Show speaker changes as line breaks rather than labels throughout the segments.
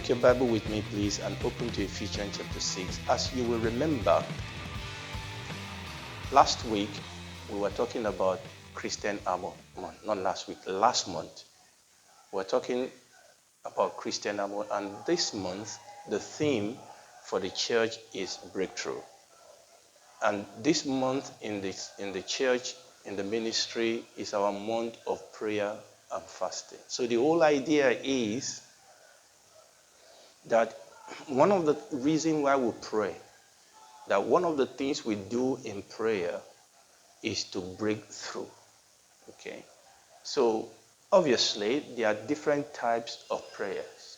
Take your Bible with me, please, and open to Ephesians chapter 6. As you will remember, last week we were talking about Christian armor. Not last week, last month. We're talking about Christian armor, and this month the theme for the church is breakthrough. And this month in the church, in the ministry, is our month of prayer and fasting. So the whole idea is that one of the reasons why we pray, that one of the things we do in prayer is to break through. Okay? So obviously there are different types of prayers.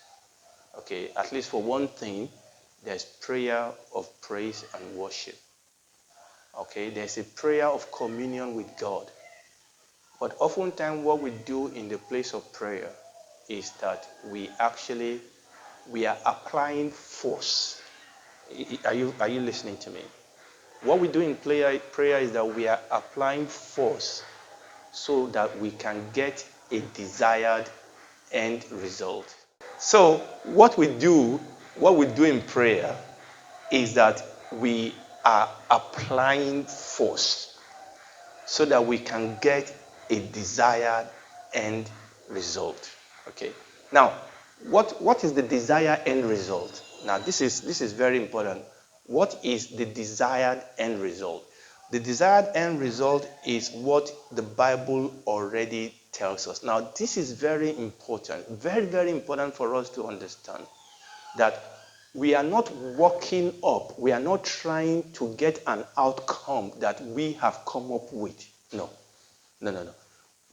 Okay, at least for one thing, there's prayer of praise and worship. Okay, there's a prayer of communion with God. But oftentimes what we do in the place of prayer is that we are applying force. Are you listening to me? What we do in prayer is that we are applying force so that we can get a desired end result. So what we do in prayer is that we are applying force so that we can get a desired end result. Okay. Now, what is the desired end result? Now, this is very important. What is the desired end result? The desired end result is what the Bible already tells us. Now, this is very important, very, very important for us to understand that we are not walking up, we are not trying to get an outcome that we have come up with. No.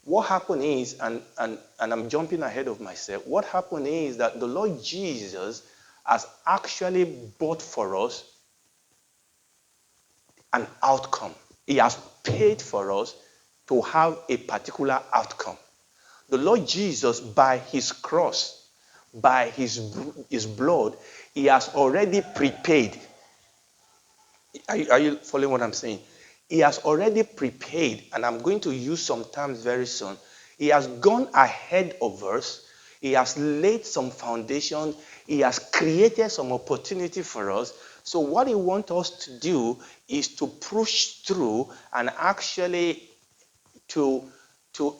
What happened is, and I'm jumping ahead of myself, what happened is that the Lord Jesus has actually bought for us an outcome. He has paid for us to have a particular outcome. The Lord Jesus, by his cross, by his blood, he has already prepaid. Are you following what I'm saying? He has already prepaid, and I'm going to use some terms very soon. He has gone ahead of us. He has laid some foundation. He has created some opportunity for us. So what he wants us to do is to push through and actually to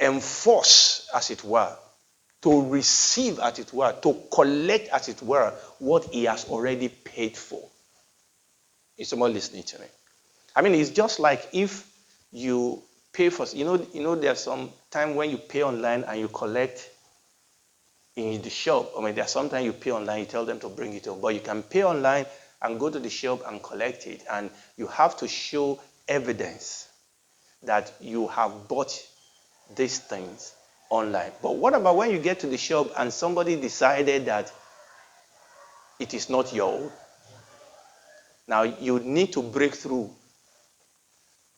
enforce, as it were, to receive, as it were, to collect, as it were, what he has already paid for. Is someone listening to me? I mean, it's just like if you pay for, there's some time when you pay online and you collect in the shop. I mean, there's sometimes you pay online, you tell them to bring it home, but you can pay online and go to the shop and collect it, and you have to show evidence that you have bought these things online. But what about when you get to the shop and somebody decided that it is not your own? Now you need to break through.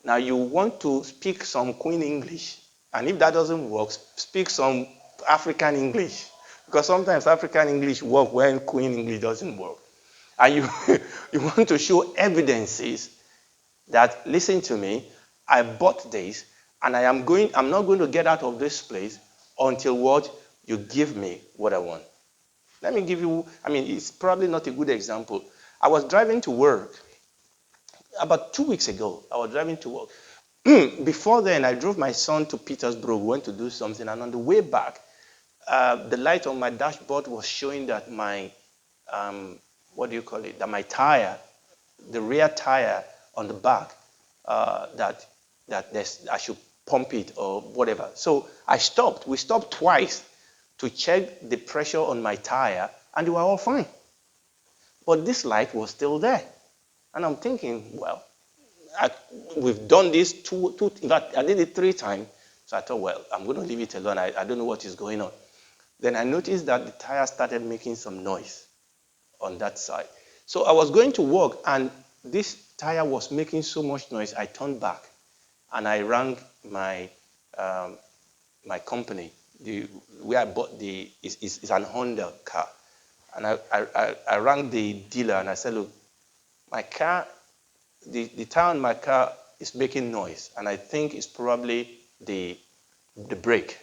Now you want to speak some Queen English, and if that doesn't work, speak some African English, because sometimes African English works when Queen English doesn't work. And you want to show evidences that, listen to me, I bought this, and I'm not going to get out of this place until what? You give me what I want. Let me give you, it's probably not a good example. I was driving to work. About 2 weeks ago, I was driving to work. Before then, I drove my son to Petersburg, went to do something, and on the way back, the light on my dashboard was showing that my, that my tire, the rear tire on the back, that I should pump it or whatever. So I stopped. We stopped twice to check the pressure on my tire, and they were all fine. But this light was still there. And I'm thinking, well, we've done this in fact, I did it 3 times. So I thought, well, I'm going to leave it alone. I don't know what is going on. Then I noticed that the tire started making some noise on that side. So I was going to work, and this tire was making so much noise, I turned back, and I rang my company. Where I bought it's an Honda car. And I rang the dealer, and I said, look, my car, the tire on my car is making noise, and I think it's probably the brake.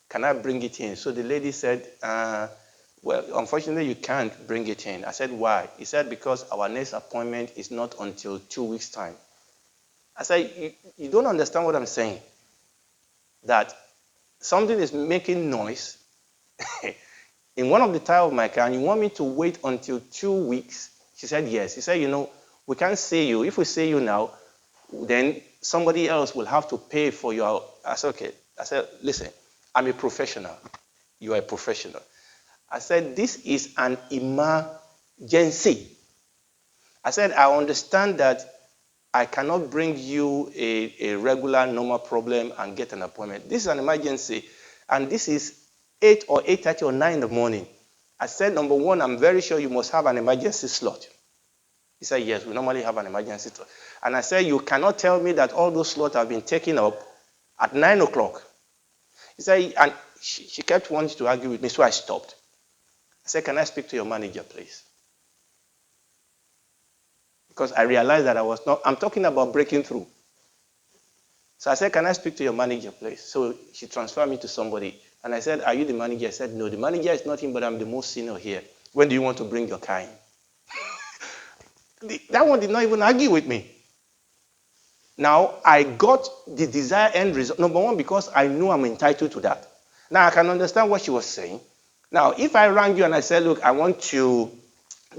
Can I bring it in? So the lady said, Well, unfortunately, you can't bring it in. I said, why? He said, because our next appointment is not until 2 weeks' time. I said, you don't understand what I'm saying. That something is making noise in one of the tires of my car, and you want me to wait until 2 weeks? She said, yes. He said, we can't see you. If we see you now, then somebody else will have to pay for your... I said, okay. I said, listen, I'm a professional. You are a professional. I said, this is an emergency. I said, I understand that I cannot bring you a regular, normal problem and get an appointment. This is an emergency, and this is 8 or 8:30 or 9 in the morning. I said, number one, I'm very sure you must have an emergency slot. He said, yes, we normally have an emergency slot. And I said, you cannot tell me that all those slots have been taken up at 9 o'clock. He said, and she kept wanting to argue with me, so I stopped. I said, can I speak to your manager, please? Because I realized that I'm talking about breaking through. So I said, can I speak to your manager, please? So she transferred me to somebody. And I said, are you the manager? I said, no, the manager is not him, but I'm the most senior here. When do you want to bring your car in? That one did not even argue with me. Now, I got the desired end result. Number one, because I knew I'm entitled to that. Now, I can understand what she was saying. Now, if I rang you and I said, look, I want to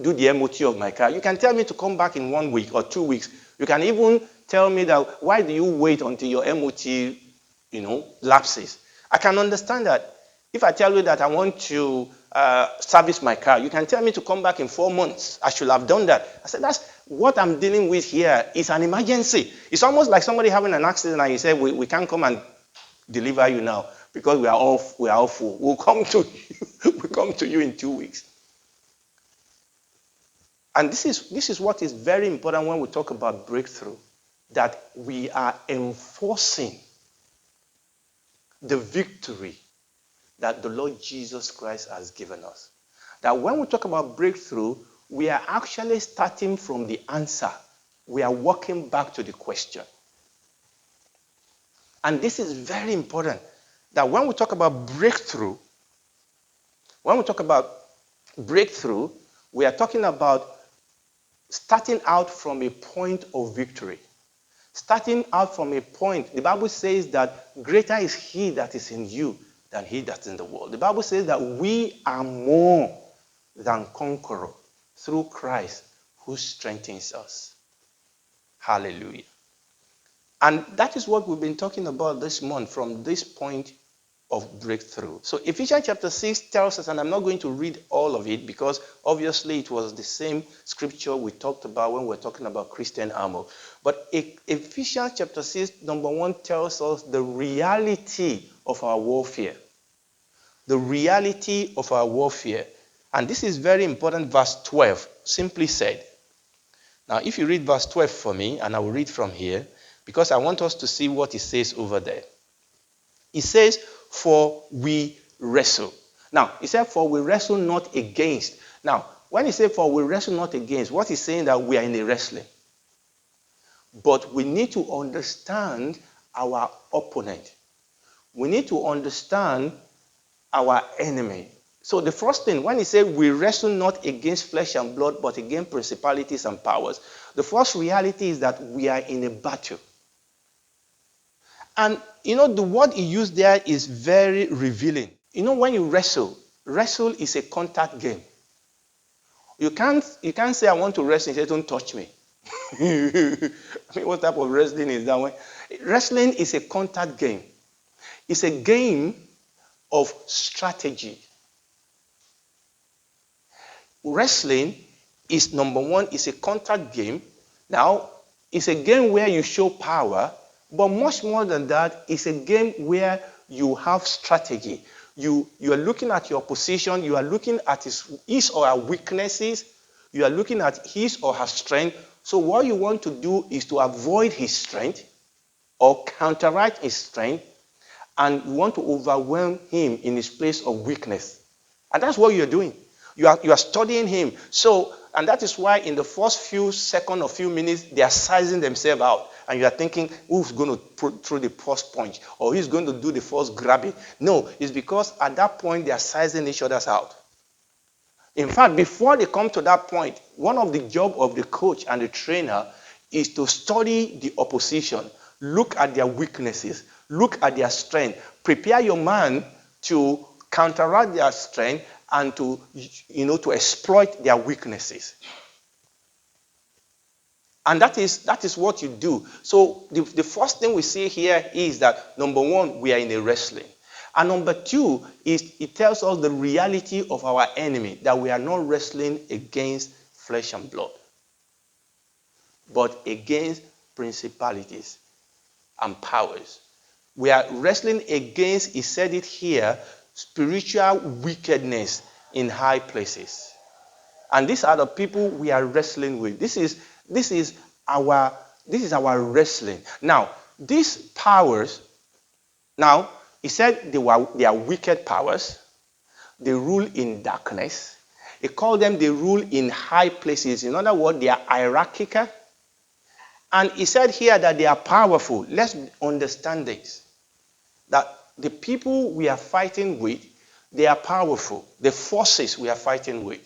do the MOT of my car, you can tell me to come back in 1 week or 2 weeks. You can even tell me that, why do you wait until your MOT, lapses? I can understand that. If I tell you that I want to service my car, you can tell me to come back in 4 months. I should have done that. I said, that's what I'm dealing with here. It's an emergency. It's almost like somebody having an accident and you say, we can't come and deliver you now because we are all full. We'll come to you in 2 weeks. And this is what is very important when we talk about breakthrough, that we are enforcing the victory that the Lord Jesus Christ has given us. That when we talk about breakthrough, we are actually starting from the answer. We are walking back to the question. And this is very important, that when we talk about breakthrough, we are talking about starting out from a point of victory. Starting out from a point, the Bible says that greater is he that is in you than he that's in the world. The Bible says that we are more than conquerors through Christ who strengthens us. Hallelujah. And that is what we've been talking about this month from this point of breakthrough. So Ephesians chapter 6 tells us, and I'm not going to read all of it because obviously it was the same scripture we talked about when we were talking about Christian armor. But Ephesians chapter 6, number 1 tells us the reality of our warfare. The reality of our warfare. And this is very important, verse 12, simply said. Now, if you read verse 12 for me, and I will read from here, because I want us to see what it says over there. It says, for we wrestle. Now, he said, for we wrestle not against. Now, when he said, for we wrestle not against, what he's saying that we are in a wrestling. But we need to understand our opponent. We need to understand our enemy. So the first thing, when he said we wrestle not against flesh and blood, but against principalities and powers, the first reality is that we are in a battle. And, the word he used there is very revealing. When you wrestle is a contact game. You can't say, I want to wrestle, and say, don't touch me. What type of wrestling is that one? Wrestling is a contact game. It's a game of strategy. Wrestling is, number one, is a contact game. Now, it's a game where you show power, but much more than that, it's a game where you have strategy. You are looking at your position, you are looking at his or her weaknesses, you are looking at his or her strength. So what you want to do is to avoid his strength or counteract his strength, and you want to overwhelm him in his place of weakness. And that's what you're doing. You are studying him. So, and that is why in the first few seconds or few minutes, they are sizing themselves out. And you are thinking, who's going to put through the first punch? Or who's going to do the first grabbing? No, it's because at that point, they are sizing each other out. In fact, before they come to that point, one of the job of the coach and the trainer is to study the opposition, look at their weaknesses, look at their strength, prepare your man to counteract their strength and to exploit their weaknesses. And that is what you do. So the first thing we see here is that, number one, we are in a wrestling. And number two is it tells us the reality of our enemy, that we are not wrestling against flesh and blood, but against principalities and powers. We are wrestling against, he said it here, spiritual wickedness in high places. And these are the people we are wrestling with. This is our wrestling. Now, these powers, now, he said they are wicked powers. They rule in darkness. He called them they rule in high places. In other words, they are hierarchical. And he said here that they are powerful. Let's understand this. That the people we are fighting with, they are powerful. The forces we are fighting with.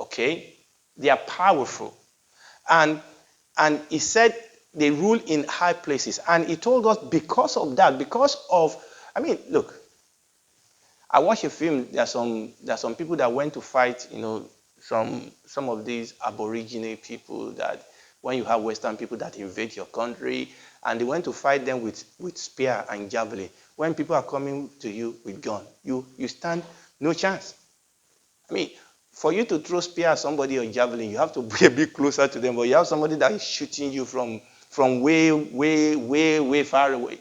Okay? They are powerful. And he said they rule in high places. And he told us because of that, look, I watched a film. There are some people that went to fight, some of these Aborigine people that when you have Western people that invade your country, and they went to fight them with spear and javelin. When people are coming to you with gun, you stand no chance. For you to throw spear at somebody or javelin, you have to be a bit closer to them, but you have somebody that is shooting you from way, way, way, way far away.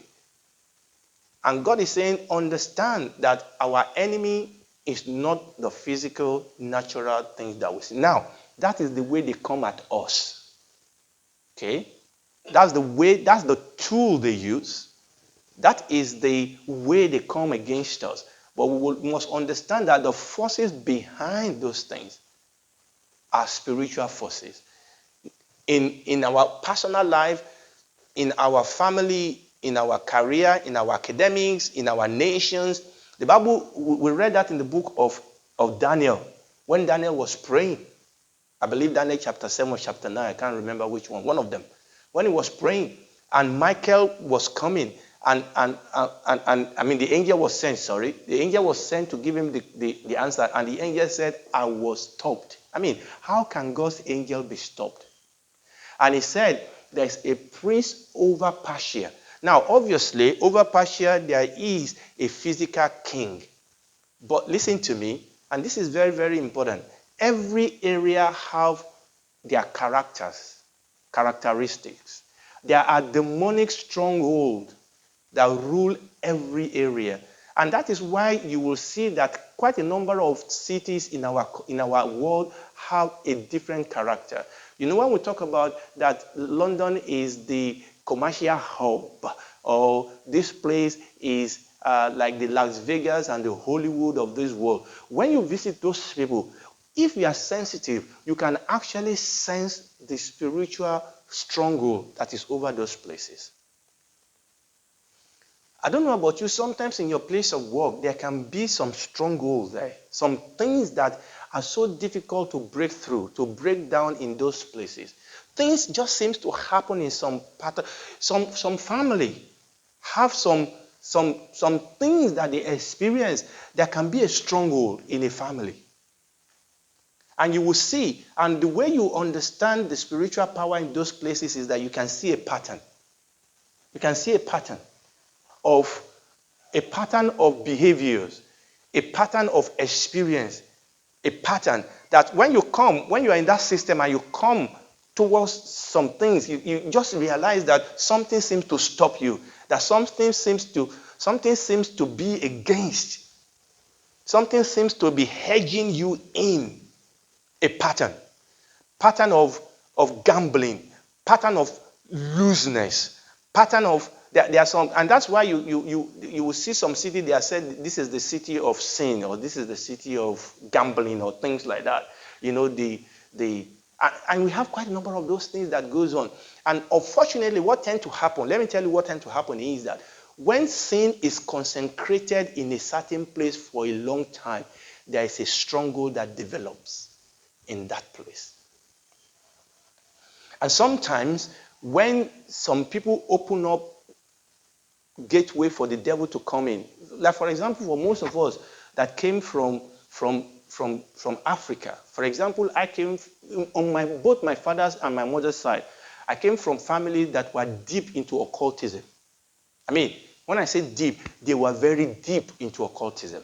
And God is saying, understand that our enemy is not the physical, natural things that we see. Now, that is the way they come at us. Okay? That's the tool they use. That is the way they come against us. But we must understand that the forces behind those things are spiritual forces. In our personal life, in our family, in our career, in our academics, in our nations. The Bible, we read that in the book of Daniel. When Daniel was praying, I believe Daniel chapter 7 or chapter 9, I can't remember which one of them. When he was praying, and Michael was coming, and the angel was sent, the angel was sent to give him the answer, and the angel said, I was stopped. How can God's angel be stopped? And he said, there's a prince over Persia. Now, obviously, over Persia, there is a physical king. But listen to me, and this is very, very important. Every area have their characteristics. There are demonic strongholds that rule every area. And that is why you will see that quite a number of cities in our world have a different character. When we talk about that London is the commercial hub, or this place is like the Las Vegas and the Hollywood of this world, when you visit those people, if you are sensitive, you can actually sense the spiritual stronghold that is over those places. I don't know about you, sometimes in your place of work, there can be some strongholds there, some things that are so difficult to break through, to break down in those places. Things just seems to happen in some pattern. Some family have some things that they experience that can be a stronghold in a family. And you will see, and the way you understand the spiritual power in those places is that you can see a pattern. You can see a pattern of behaviors, a pattern of experience, a pattern that when you are in that system and you come towards some things, you just realize that something seems to stop you, that something seems to be against, something seems to be hedging you in. A pattern of gambling, pattern of looseness, pattern of there are some, and that's why you will see some city they are said this is the city of sin, or this is the city of gambling, or things like that. And we have quite a number of those things that goes on. And unfortunately, what tends to happen? Let me tell you what tends to happen is that when sin is concentrated in a certain place for a long time, there is a stronghold that develops in that place. And sometimes when some people open up gateway for the devil to come in, like for example, for most of us that came from Africa, for example, I came on both my father's and my mother's side. I came from families that were deep into occultism. I mean, when I say deep, they were very deep into occultism.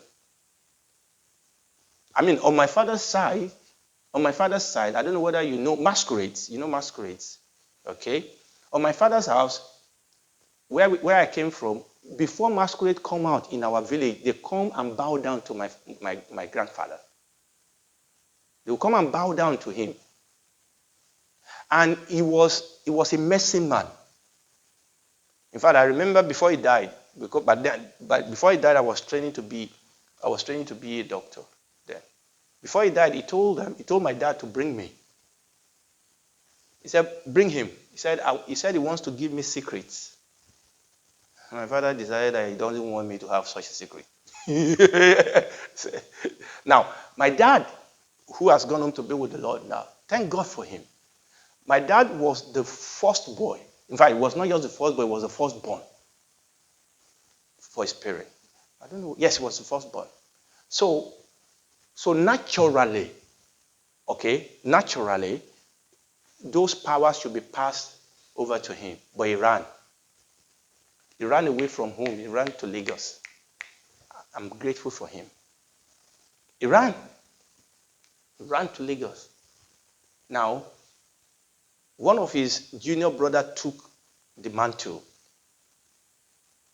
I mean, on my father's side, I don't know whether you know masquerades. You know masquerades, okay? On my father's house, where I came from, before masquerade come out in our village, they come and bow down to my grandfather. They will come and bow down to him. And he was a medicine man. In fact, I remember before he died, but before he died, I was training to be a doctor then. Before he died, he told my dad to bring me. He said, bring him. He said he wants to give me secrets. And my father decided that he doesn't want me to have such a secret. Now, my dad, who has gone home to be with the Lord now, thank God for him. My dad was the first boy. In fact, he was not just the first boy, he was the firstborn for his parent. I don't know. Yes, he was the firstborn. So naturally, those powers should be passed over to him. But he ran. He ran away from home. He ran to Lagos. I'm grateful for him. He ran to Lagos. Now, one of his junior brother took the mantle,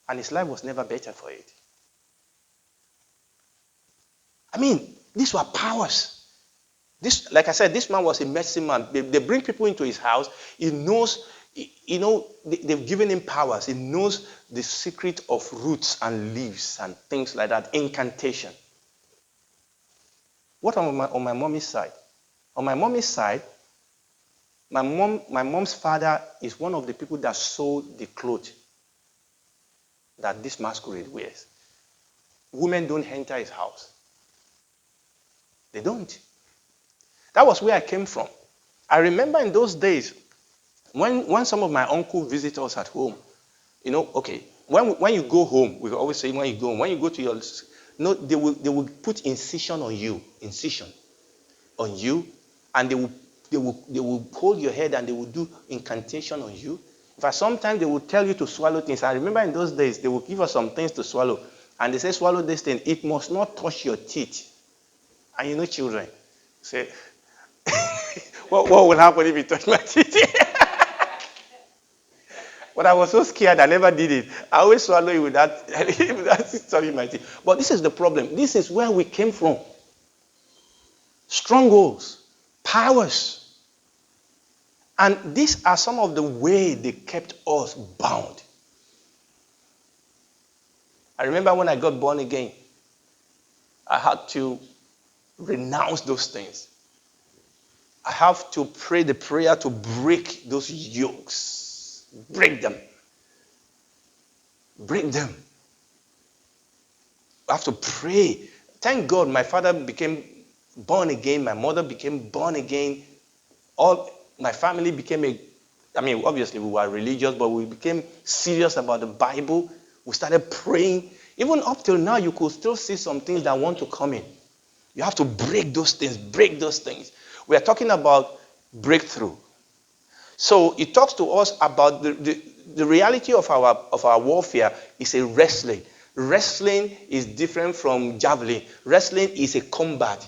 and his life was never better for it. I mean, these were powers. Like I said, this man was a medicine man. They bring people into his house. He knows, they've given him powers. He knows the secret of roots and leaves and things like that. Incantation. What on my mommy's side? On my mommy's side, my mom's father is one of the people that sold the clothes that this masquerade wears. Women don't enter his house. They don't. That was where I came from. I remember in those days, when some of my uncle visit us at home, when you go home, we always say when you go home, when you go to your, they will put incision on you, and they will hold your head and they will do incantation on you. In fact, sometimes they will tell you to swallow things. I remember in those days, they will give us some things to swallow. And they say, swallow this thing. It must not touch your teeth. And children say, what will happen if you touch my teeth? But I was so scared, I never did it. I always swallow it without touching my teeth. But this is the problem. This is where we came from. Strongholds, powers. And these are some of the ways they kept us bound. I remember when I got born again, I had to renounce those things. I have to pray the prayer to break those yokes. Break them. Break them. I have to pray. Thank God my father became born again. My mother became born again. All my family became obviously we were religious, but we became serious about the Bible. We started praying. Even up till now, you could still see some things that want to come in. You have to break those things. Break those things. We are talking about breakthrough. So it talks to us about the reality of our warfare is a wrestling. Wrestling is different from javelin. Wrestling is a combat.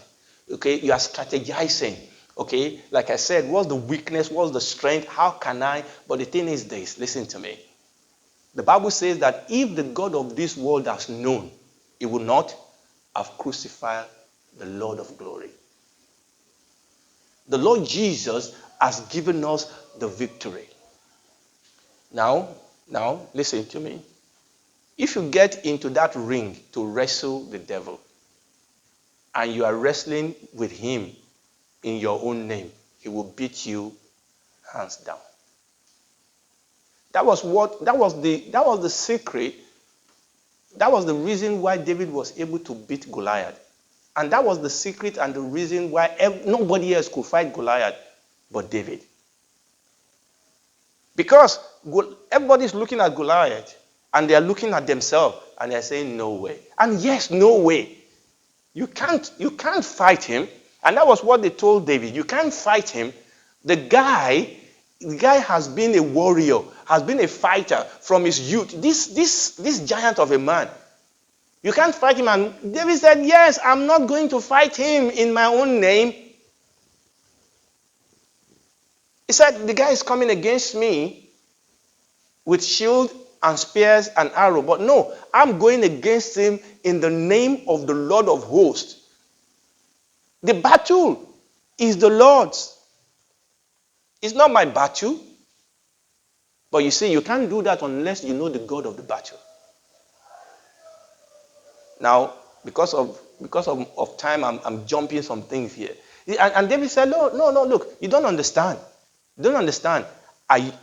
Okay, you are strategizing. Okay, like I said, what's the weakness? What's the strength? How can I? But the thing is this, listen to me. The Bible says that if the God of this world has known, he would not have crucified the Lord of glory. The Lord Jesus has given us the victory. Now, listen to me. If you get into that ring to wrestle the devil, and you are wrestling with him in your own name, he will beat you hands down. That was the secret. That was the reason why David was able to beat Goliath. And that was the secret and the reason why nobody else could fight Goliath but David. Because everybody's looking at Goliath and they're looking at themselves and they're saying, no way. And yes, no way. You can't fight him. And that was what they told David. You can't fight him. The guy has been a warrior, has been a fighter from his youth. This giant of a man. You can't fight him. And David said, yes, I'm not going to fight him in my own name. He said, the guy is coming against me with shield and spears and arrow. But no, I'm going against him in the name of the Lord of hosts. The battle is the Lord's. It's not my battle. But you see, you can't do that unless you know the God of the battle. Now, because of time, I'm jumping some things here. And David said, no, look, you don't understand. You don't understand. I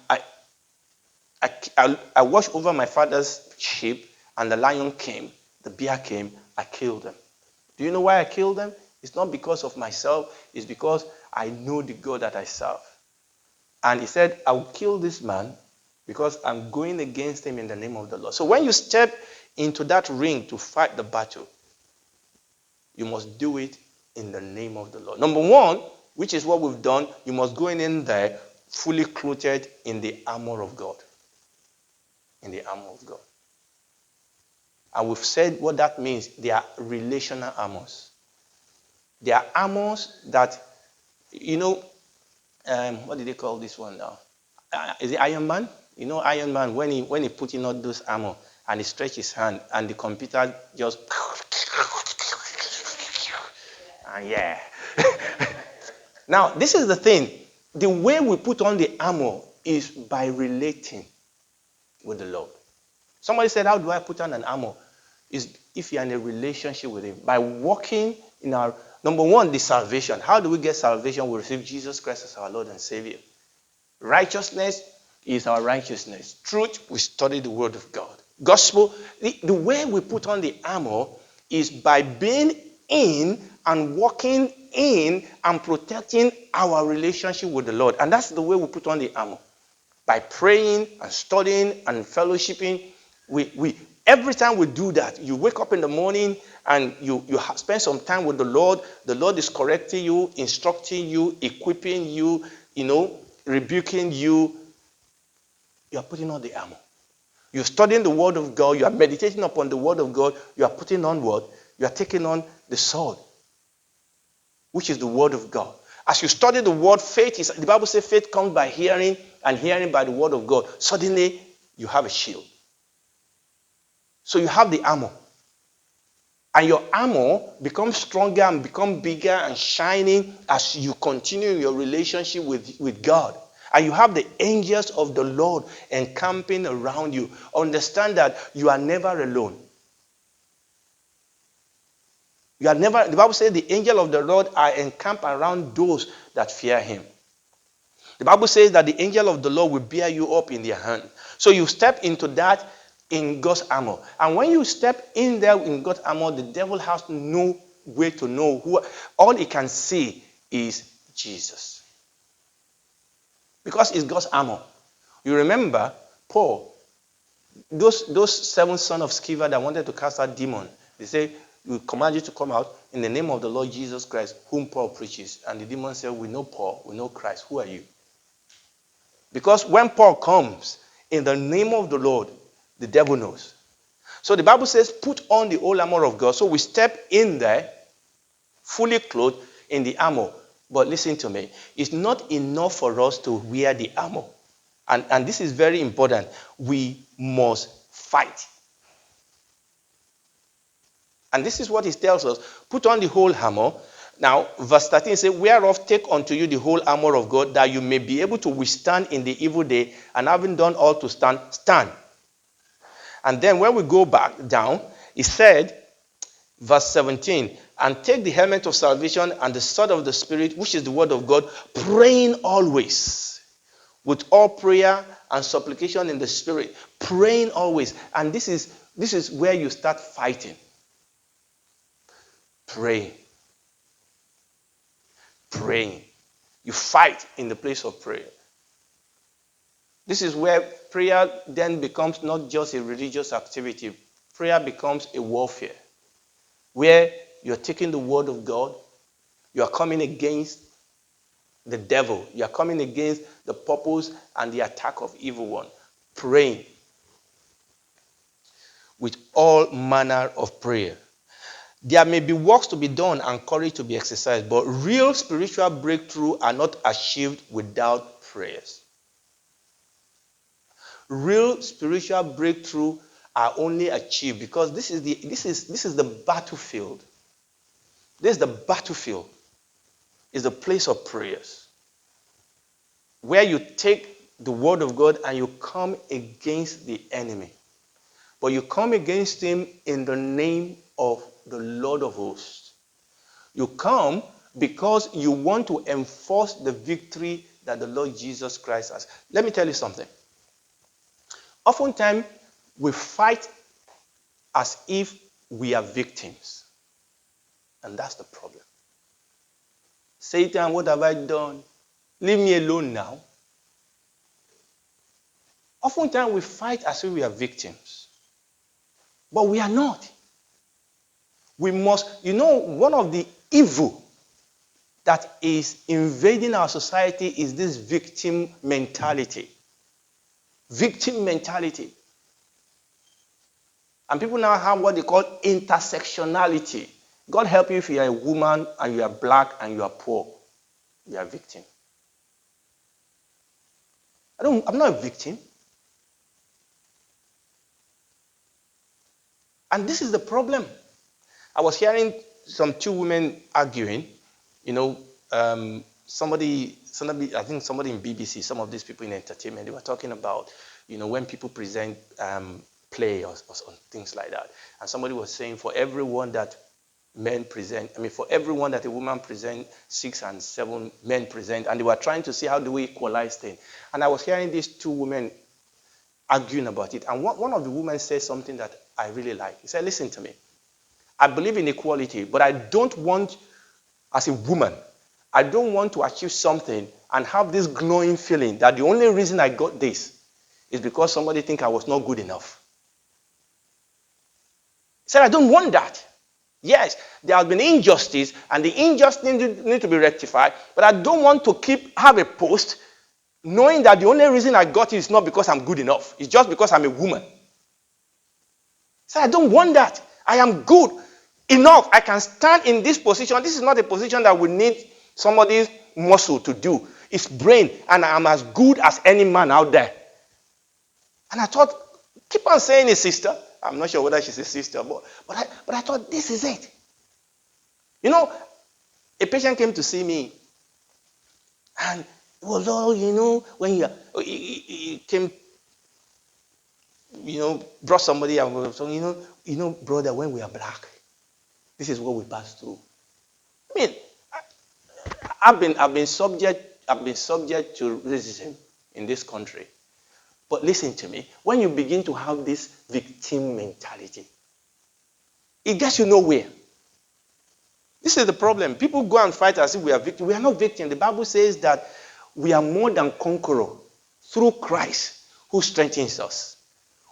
watched over my father's sheep, and the lion came, the bear came, I killed them. Do you know why I killed them? It's not because of myself, it's because I know the God that I serve. And he said, I will kill this man because I'm going against him in the name of the Lord. So when you step into that ring to fight the battle, you must do it in the name of the Lord. Number one, which is what we've done, you must go in there fully clothed in the armor of God. In the armor of God. And we've said what that means. They are relational armors. They are armors that, what did they call this one now? Is it Iron Man? You know Iron Man, when he put in all those armor and he stretched his hand and the computer just... And yeah. Now, this is the thing. The way we put on the armor is by relating with the Lord. Somebody said, how do I put on an armor? Is if you're in a relationship with him. By walking in our... Number one, the salvation. How do we get salvation? We receive Jesus Christ as our Lord and Savior. Righteousness is our righteousness. Truth, we study the Word of God. Gospel, the way we put on the armor is by being in and walking in and protecting our relationship with the Lord. And that's the way we put on the armor. By praying and studying and fellowshipping, we every time we do that, you wake up in the morning and you spend some time with the Lord. The Lord is correcting you, instructing you, equipping you, rebuking you. You are putting on the armor. You're studying the Word of God. You are meditating upon the Word of God. You are putting on what? You are taking on the sword, which is the Word of God. As you study the Word, the Bible says faith comes by hearing and hearing by the Word of God. Suddenly, you have a shield. So you have the armor. And your armor becomes stronger and becomes bigger and shining as you continue your relationship with God. And you have the angels of the Lord encamping around you. Understand that you are never alone. The Bible says the angel of the Lord are encamped around those that fear him. The Bible says that the angel of the Lord will bear you up in their hand. So you step into that in God's armor. And when you step in there in God's armor, the devil has no way to know who. All he can see is Jesus. Because it's God's armor. You remember Paul, those 7 sons of Sceva that wanted to cast out demons. They say, we command you to come out in the name of the Lord Jesus Christ, whom Paul preaches. And the demon said, we know Paul, we know Christ. Who are you? Because when Paul comes in the name of the Lord, the devil knows. So the Bible says, put on the whole armor of God. So we step in there, fully clothed in the armor. But listen to me. It's not enough for us to wear the armor. And this is very important. We must fight. And this is what he tells us. Put on the whole armor. Now, verse 13 says, whereof take unto you the whole armor of God, that you may be able to withstand in the evil day, and having done all to stand, stand. And then when we go back down, he said, verse 17, and take the helmet of salvation and the sword of the Spirit, which is the word of God, praying always with all prayer and supplication in the Spirit. Praying always. And this is where you start fighting. Pray. Praying. You fight in the place of prayer. This is where prayer then becomes not just a religious activity. Prayer becomes a warfare where you're taking the word of God, you are coming against the devil, you are coming against the purpose and the attack of evil one. Praying with all manner of prayer. There may be works to be done and courage to be exercised, but real spiritual breakthrough are not achieved without prayers. Real spiritual breakthrough are only achieved because this is the battlefield. This is the battlefield. Is the place of prayers, where you take the word of God and you come against the enemy. But you come against him in the name of the Lord of hosts. You come because you want to enforce the victory that the Lord Jesus Christ has. Let me tell you something. Oftentimes, we fight as if we are victims. And that's the problem. Satan, what have I done? Leave me alone now. Oftentimes, we fight as if we are victims. But we are not. We must, one of the evil that is invading our society is this victim mentality. Victim mentality. And people now have what they call intersectionality. God help you if you are a woman and you are black and you are poor. You are a victim. I'm not a victim. And this is the problem. I was hearing two women arguing, somebody, I think somebody in BBC, some of these people in entertainment, they were talking about, when people present play or things like that. And somebody was saying for everyone that for everyone that a woman present, 6 and 7 men present, and they were trying to see how do we equalize things. And I was hearing these two women arguing about it. And one of the women said something that I really like. He said, listen to me. I believe in equality, but I don't want, as a woman, I don't want to achieve something and have this glowing feeling that the only reason I got this is because somebody think I was not good enough. He said, I don't want that. Yes, there has been injustice, and the injustice need to be rectified, but I don't want to have a post knowing that the only reason I got it is not because I'm good enough. It's just because I'm a woman. So I don't want that. I am good enough. I can stand in this position. This is not a position that we need somebody's muscle to do. It's brain, and I'm as good as any man out there. And I thought, keep on saying it, sister. I'm not sure whether she's a sister, but I thought, this is it. A patient came to see me, and it was all, when he came, brought somebody and was saying, brother, when we are black, this is what we pass through. I mean, I've been subject to racism in this country. But listen to me, when you begin to have this victim mentality, it gets you nowhere. This is the problem. People go and fight as if we are victims. We are not victims. The Bible says that we are more than conquerors through Christ who strengthens us.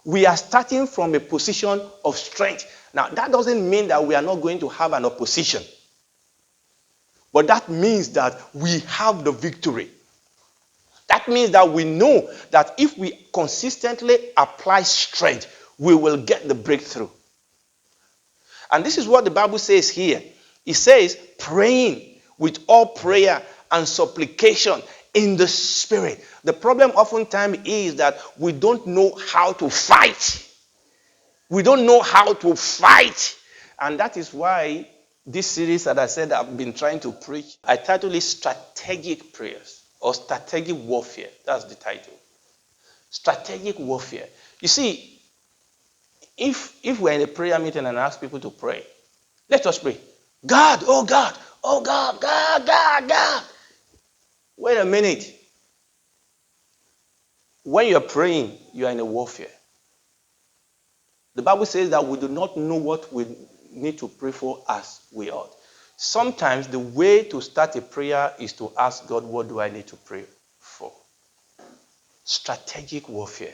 We are starting from a position of strength. Now, that doesn't mean that we are not going to have an opposition. But that means that we have the victory. That means that we know that if we consistently apply strength, we will get the breakthrough. And this is what the Bible says here. It says, praying with all prayer and supplication in the Spirit. The problem oftentimes is that we don't know how to fight. We don't know how to fight. And that is why this series that I said I've been trying to preach, I titled it Strategic Prayers or Strategic Warfare. That's the title. Strategic Warfare. You see, if we're in a prayer meeting and I ask people to pray, let us pray. God, oh God, oh God, God, God, God. Wait a minute. When you're praying, you are in a warfare. The Bible says that we do not know what we need to pray for as we ought. Sometimes the way to start a prayer is to ask God, what do I need to pray for? Strategic warfare.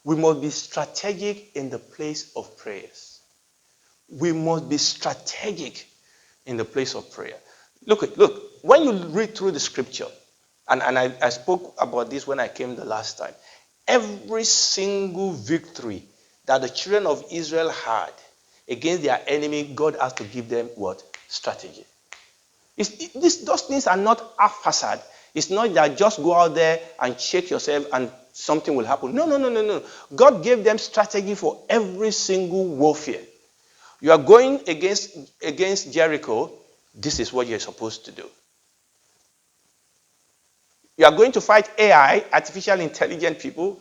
We must be strategic in the place of prayers. We must be strategic in the place of prayer. Look, when you read through the scripture, and I spoke about this when I came the last time, every single victory that the children of Israel had against their enemy, God has to give them what? Strategy. Those things are not haphazard. It's not that just go out there and shake yourself and something will happen. No. God gave them strategy for every single warfare. You are going against Jericho. This is what you're supposed to do. You are going to fight AI, artificial intelligent people.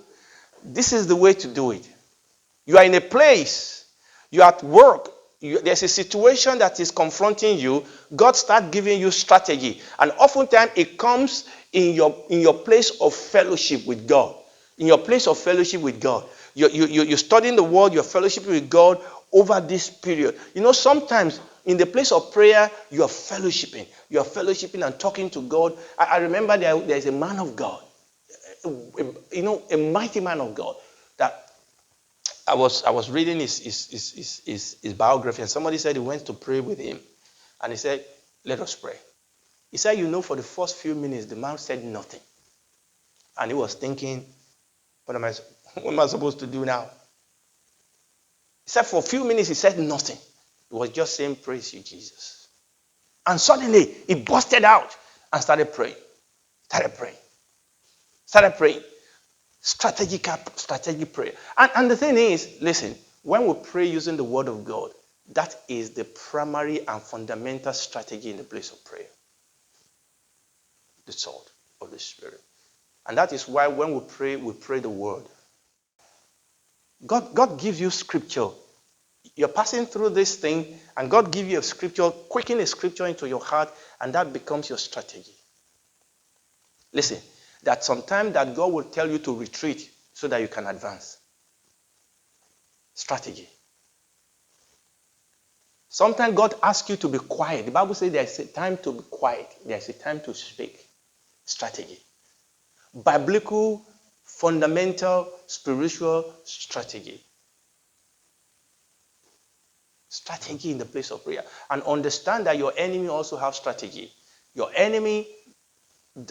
This is the way to do it. You are in a place. You are at work. There's a situation that is confronting you. God starts giving you strategy. And oftentimes it comes in your place of fellowship with God. In your place of fellowship with God. You're studying the word, you're fellowshipping with God over this period. Sometimes in the place of prayer, you are fellowshipping. You are fellowshipping and talking to God. I remember there's a man of God. A mighty man of God that I was reading his biography, and somebody said he went to pray with him, and he said, "Let us pray." He said, for the first few minutes, the man said nothing, and he was thinking, what am I supposed to do now? He said, for a few minutes, he said nothing. He was just saying, "Praise you, Jesus," and suddenly he busted out and started praying. Strategic prayer. And the thing is, listen, when we pray using the word of God, that is the primary and fundamental strategy in the place of prayer. The sword of the Spirit. And that is why when we pray the word. God gives you scripture. You're passing through this thing, and God gives you a scripture, quicken a scripture into your heart, and that becomes your strategy. Listen, that sometimes that God will tell you to retreat so that you can advance. Strategy. Sometimes God asks you to be quiet. The Bible says there's a time to be quiet. There's a time to speak. Strategy. Biblical, fundamental, spiritual strategy. Strategy in the place of prayer. And understand that your enemy also has strategy. Your enemy,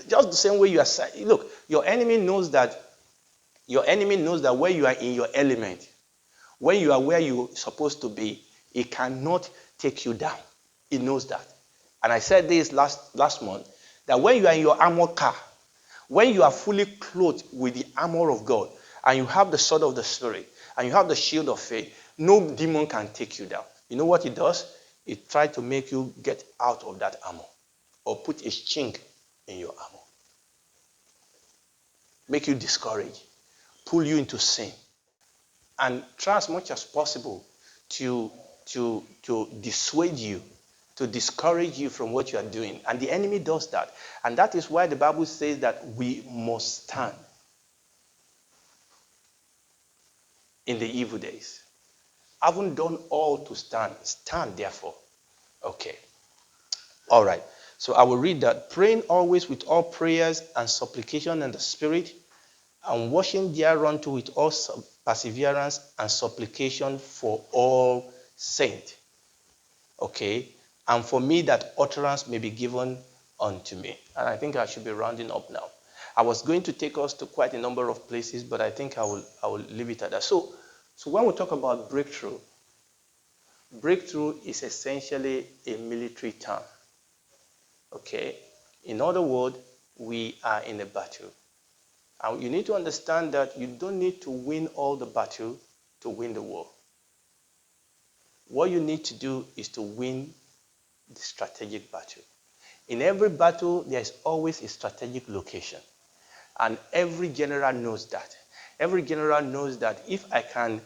just the same way you are, look, your enemy knows that when you are in your element, when you are where you're supposed to be, he cannot take you down. He knows that. And I said this last month, that when you are in your armor car, when you are fully clothed with the armor of God, and you have the sword of the Spirit, and you have the shield of faith, no demon can take you down. You know what he does? He tries to make you get out of that armor, or put a chink in your armor. Make you discouraged, pull you into sin, and try as much as possible to dissuade you, to discourage you from what you are doing. And the enemy does that. And that is why the Bible says that we must stand in the evil days. Having done all to stand, stand therefore. Okay. All right. So I will read that. Praying always with all prayers and supplication in the Spirit, and watching thereunto with all perseverance and supplication for all saints. Okay? And for me that utterance may be given unto me. And I think I should be rounding up now. I was going to take us to quite a number of places, but I think I will leave it at that. So when we talk about breakthrough is essentially a military term. Okay? In other words, we are in a battle. And you need to understand that you don't need to win all the battle to win the war. What you need to do is to win the strategic battle. In every battle, there's always a strategic location. And every general knows that. Every general knows that if I can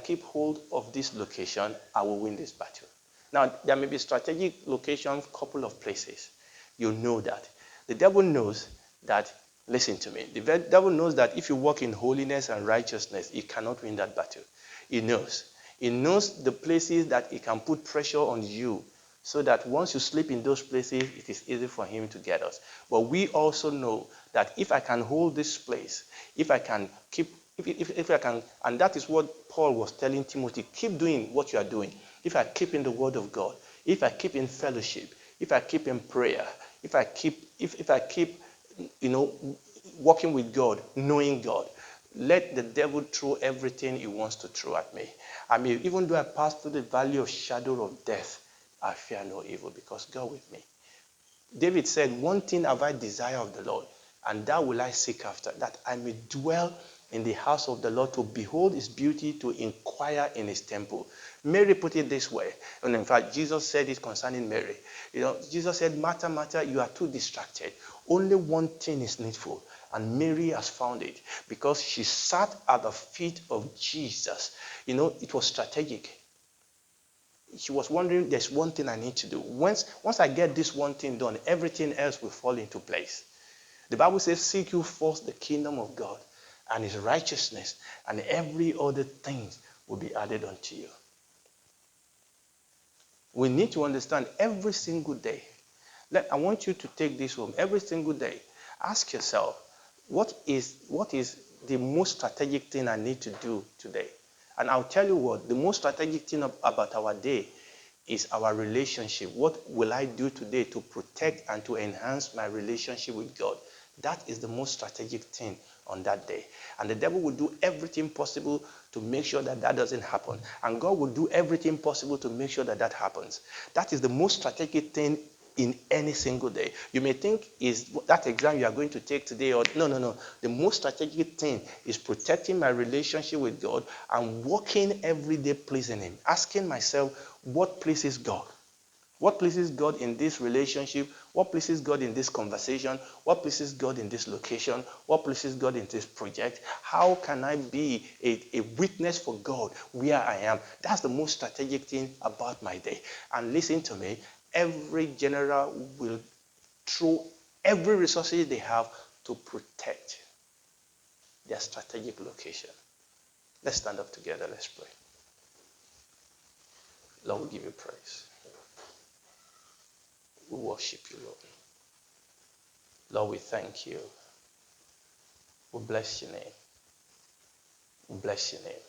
keep hold of this location, I will win this battle. Now, there may be strategic locations, couple of places. You know that. The devil knows that, listen to me, the devil knows that if you walk in holiness and righteousness, he cannot win that battle. He knows. He knows the places that he can put pressure on you so that once you sleep in those places, it is easy for him to get us. But we also know that if I can hold this place, if I can keep, if I can, and that is what Paul was telling Timothy, keep doing what you are doing. If I keep in the word of God, if I keep in fellowship, if I keep in prayer, if I keep, walking with God, knowing God, let the devil throw everything he wants to throw at me. I mean, even though I pass through the valley of shadow of death, I fear no evil because God with me. David said, one thing have I desire of the Lord, and that will I seek after, that I may dwell in the house of the Lord, to behold his beauty, to inquire in his temple. Mary put it this way, and in fact, Jesus said it concerning Mary. Jesus said, Martha, Martha, you are too distracted. Only one thing is needful, and Mary has found it, because she sat at the feet of Jesus. It was strategic. She was wondering, there's one thing I need to do. Once I get this one thing done, everything else will fall into place. The Bible says, seek you first the kingdom of God and his righteousness, and every other thing will be added unto you. We need to understand every single day. I want you to take this home. Every single day, ask yourself, what is the most strategic thing I need to do today? And I'll tell you what, the most strategic thing about our day is our relationship. What will I do today to protect and to enhance my relationship with God? That is the most strategic thing on that day. And the devil will do everything possible to make sure that doesn't happen. And God will do everything possible to make sure that happens. That is the most strategic thing in any single day. You may think, is that exam you are going to take today? Or no. The most strategic thing is protecting my relationship with God and walking every day pleasing him. Asking myself, what pleases God? What pleases God in this relationship? What pleases God in this conversation? What pleases God in this location? What pleases God in this project? How can I be a witness for God where I am? That's the most strategic thing about my day. And listen to me, every general will throw every resources they have to protect their strategic location. Let's stand up together. Let's pray. Lord, we give you praise. We worship you, Lord. Lord, we thank you. We bless your name. We bless your name.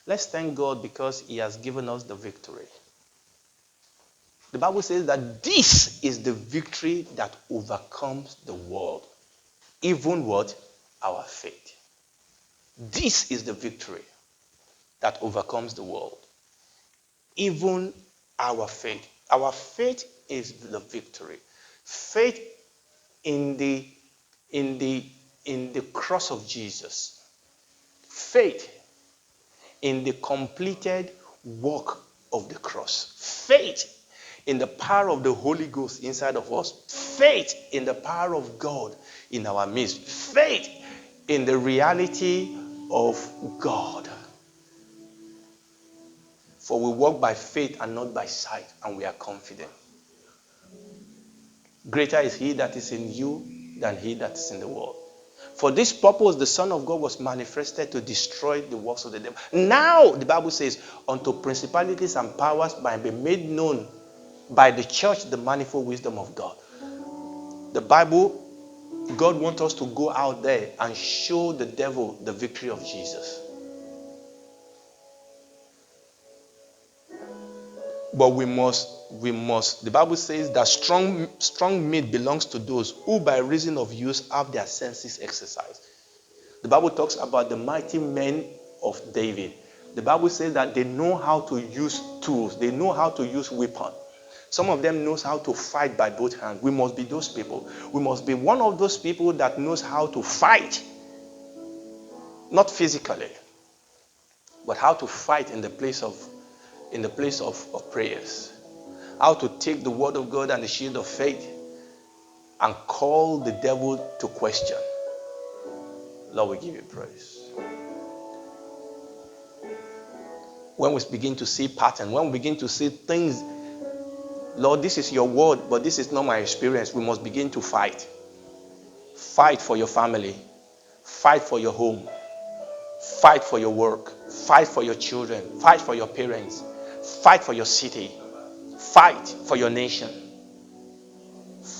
Let's thank God because he has given us the victory. The Bible says that this is the victory that overcomes the world. Even what? Our faith. This is the victory that overcomes the world. Even our faith. Our faith is the victory. Faith in the cross of Jesus. Faith in the completed work of the cross. Faith in the power of the Holy Ghost inside of us. Faith in the power of God in our midst. Faith in the reality of God. For we walk by faith and not by sight, and we are confident. Greater is he that is in you than he that is in the world. For this purpose, the Son of God was manifested to destroy the works of the devil. Now, the Bible says, unto principalities and powers might be made known by the church the manifold wisdom of God. The Bible, God wants us to go out there and show the devil the victory of Jesus. But we must, the Bible says that strong meat belongs to those who by reason of use have their senses exercised. The Bible talks about the mighty men of David. The Bible says that they know how to use tools. They know how to use weapons. Some of them knows how to fight by both hands. We must be those people. We must be one of those people that knows how to fight. Not physically, but how to fight in the place of prayers. How to take the word of God and the shield of faith and call the devil to question. Lord, we give you praise. When we begin to see patterns, when we begin to see things, Lord, this is your word, but this is not my experience. We must begin to fight. Fight for your family. Fight for your home. Fight for your work. Fight for your children. Fight for your parents. Fight for your city. Fight for your nation.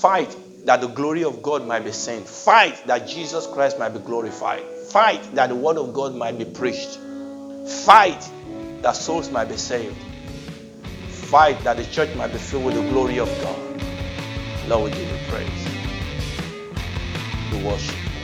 Fight that the glory of God might be seen. Fight that Jesus Christ might be glorified. Fight that the word of God might be preached. Fight that souls might be saved. Fight that the church might be filled with the glory of God. Lord, we give you praise. We worship.